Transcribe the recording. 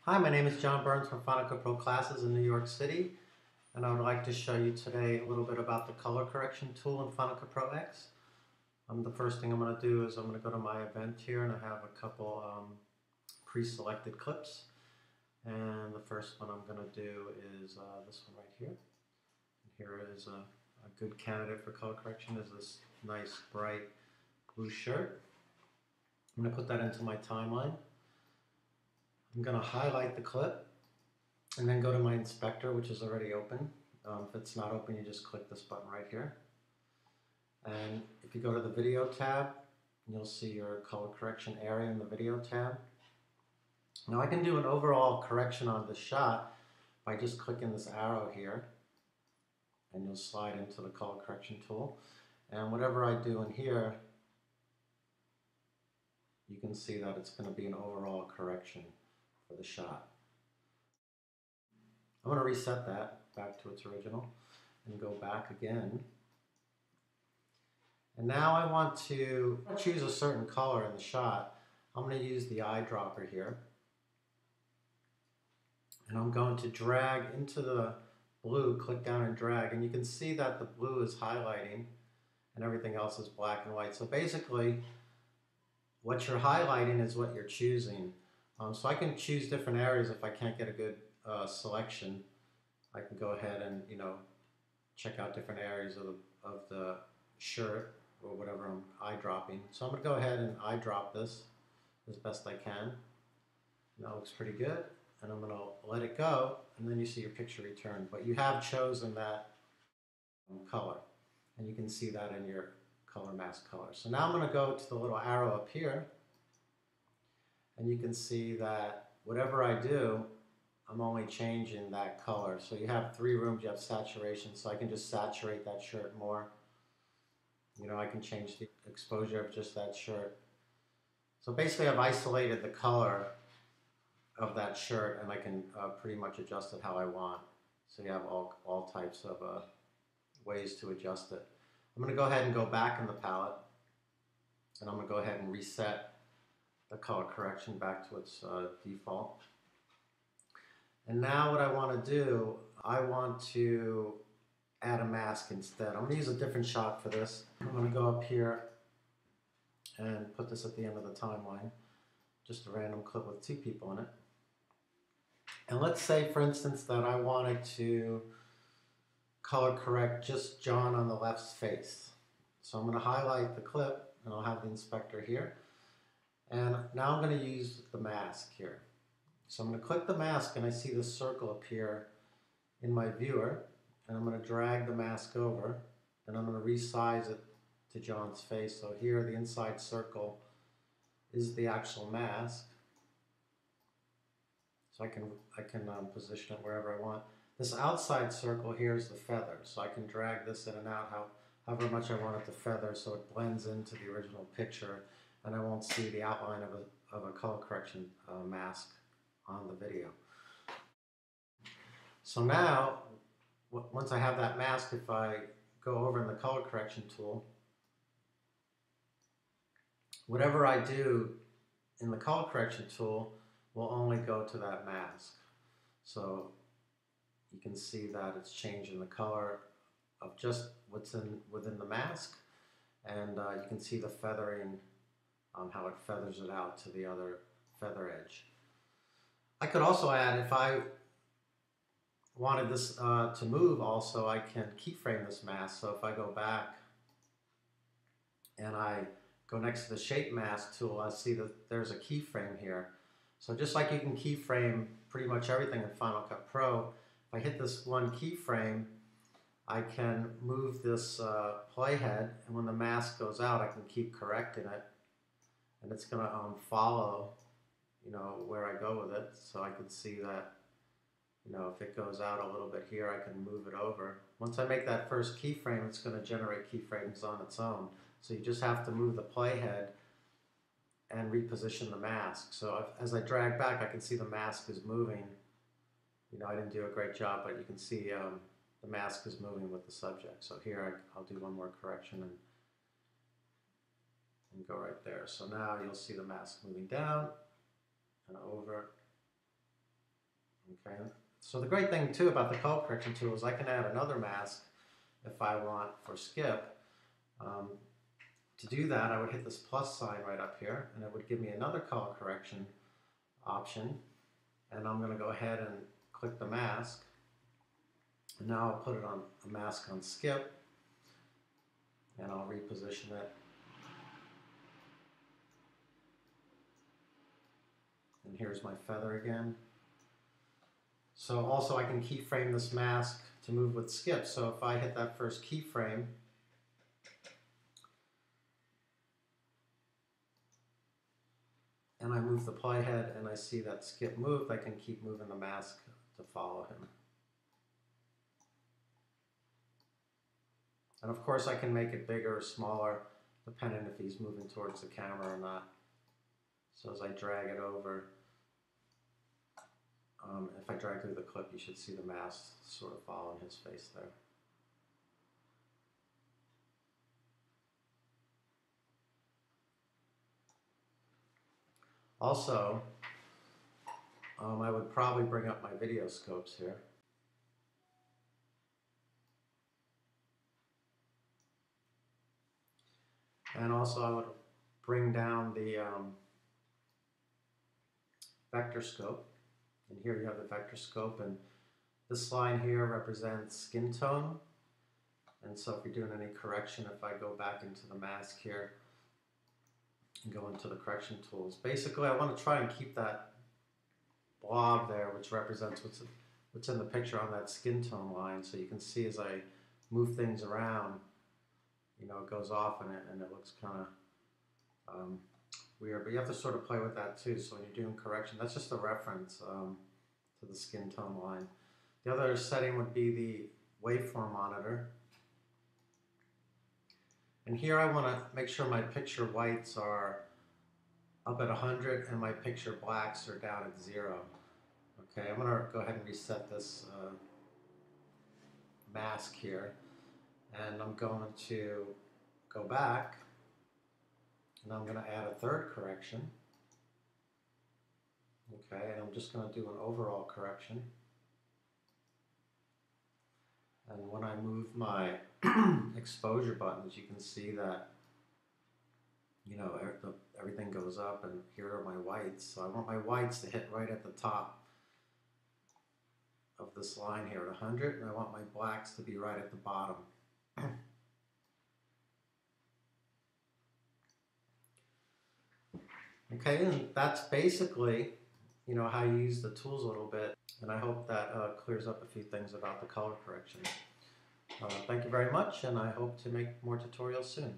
Hi, my name is John Burns from Final Cut Pro Classes in New York City, and I would like to show you today a little bit about the color correction tool in Final Cut Pro X. The first thing I'm going to do is I'm going to go to my event here, and I have a couple pre-selected clips. And the first one I'm going to do is this one right here. And here is a good candidate for color correction is this nice bright blue shirt. I'm going to put that into my timeline. I'm going to highlight the clip and then go to my inspector, which is already open. If it's not open, you just click this button right here. And if you go to the video tab, you'll see your color correction area in the video tab. Now I can do an overall correction on this shot by just clicking this arrow here, and you'll slide into the color correction tool. And whatever I do in here, you can see that it's going to be an overall correction for the shot. I'm going to reset that back to its original and go back again. And now I want to choose a certain color in the shot. I'm going to use the eyedropper here. And I'm going to drag into the blue, click down and drag, and you can see that the blue is highlighting and everything else is black and white. So basically, what you're highlighting is what you're choosing. So I can choose different areas if I can't get a good selection. I can go ahead and check out different areas of the shirt or whatever I'm eyedropping. So I'm going to go ahead and eyedrop this as best I can. And that looks pretty good. And I'm going to let it go, and then you see your picture return. But you have chosen that color, and you can see that in your color mask color. So now I'm going to go to the little arrow up here, and you can see that whatever I do, I'm only changing that color. So you have three rooms, you have saturation, so I can just saturate that shirt more. I can change the exposure of just that shirt. So basically I've isolated the color of that shirt, and I can pretty much adjust it how I want. So you have all types of ways to adjust it. I'm going to go ahead and go back in the palette, and I'm going to go ahead and reset the color correction back to its default. And now what I want to do, I want to add a mask instead. I'm going to use a different shot for this. I'm going to go up here and put this at the end of the timeline. Just a random clip with two people in it. And let's say, for instance, that I wanted to color correct just John on the left's face. So I'm going to highlight the clip, and I'll have the inspector here. And now I'm going to use the mask here. So I'm going to click the mask, and I see this circle appear in my viewer. And I'm going to drag the mask over, and I'm going to resize it to John's face. So here, the inside circle is the actual mask. So I can position it wherever I want. This outside circle here is the feather. So I can drag this in and out however much I want it to feather, so it blends into the original picture, and I won't see the outline of a color correction mask on the video. So now, once I have that mask, if I go over in the color correction tool, whatever I do in the color correction tool will only go to that mask. So you can see that it's changing the color of just what's within the mask, and you can see the feathering, how it feathers it out to the other feather edge. I could also add, if I wanted this to move also, I can keyframe this mask. So if I go back and I go next to the shape mask tool, I see that there's a keyframe here. So just like you can keyframe pretty much everything in Final Cut Pro, if I hit this one keyframe, I can move this playhead, and when the mask goes out, I can keep correcting it, and it's going to follow, where I go with it. So I can see that, if it goes out a little bit here, I can move it over. Once I make that first keyframe, it's going to generate keyframes on its own. So you just have to move the playhead and reposition the mask. So as I drag back, I can see the mask is moving. I didn't do a great job, but you can see the mask is moving with the subject. So here I'll do one more correction and go right there. So now you'll see the mask moving down and over Okay. So the great thing too about the color correction tool is I can add another mask if I want for skip. To do that, I would hit this plus sign right up here, and it would give me another color correction option. And I'm going to go ahead and click the mask. And now I'll put it on a mask on skip, and I'll reposition it. And here's my feather again. So also I can keyframe this mask to move with skip. So if I hit that first keyframe, and I move the playhead and I see that skip moved, I can keep moving the mask to follow him. And of course I can make it bigger or smaller depending if he's moving towards the camera or not. So as I drag it over, if I drag through the clip, you should see the mask sort of following his face there. Also, I would probably bring up my video scopes here. And also I would bring down the Vectorscope. And here you have the Vectorscope, and this line here represents skin tone. And so if you're doing any correction, if I go back into the mask here and go into the correction tools, basically I want to try and keep that blob there, which represents what's in the picture on that skin tone line. So you can see as I move things around, you know, it goes off and it looks kind of weird. But you have to sort of play with that too. So when you're doing correction, that's just a reference to the skin tone line. The other setting would be the waveform monitor. And here I want to make sure my picture whites are up at 100 and my picture blacks are down at 0. Okay, I'm going to go ahead and reset this mask here. And I'm going to go back and I'm going to add a third correction. Okay, and I'm just going to do an overall correction. And when I move my exposure buttons, you can see that, you know, everything goes up, and here are my whites. So I want my whites to hit right at the top of this line here at 100, and I want my blacks to be right at the bottom. Okay, and that's basically, you know, how you use the tools a little bit, and I hope that clears up a few things about the color correction. Thank you very much, and I hope to make more tutorials soon.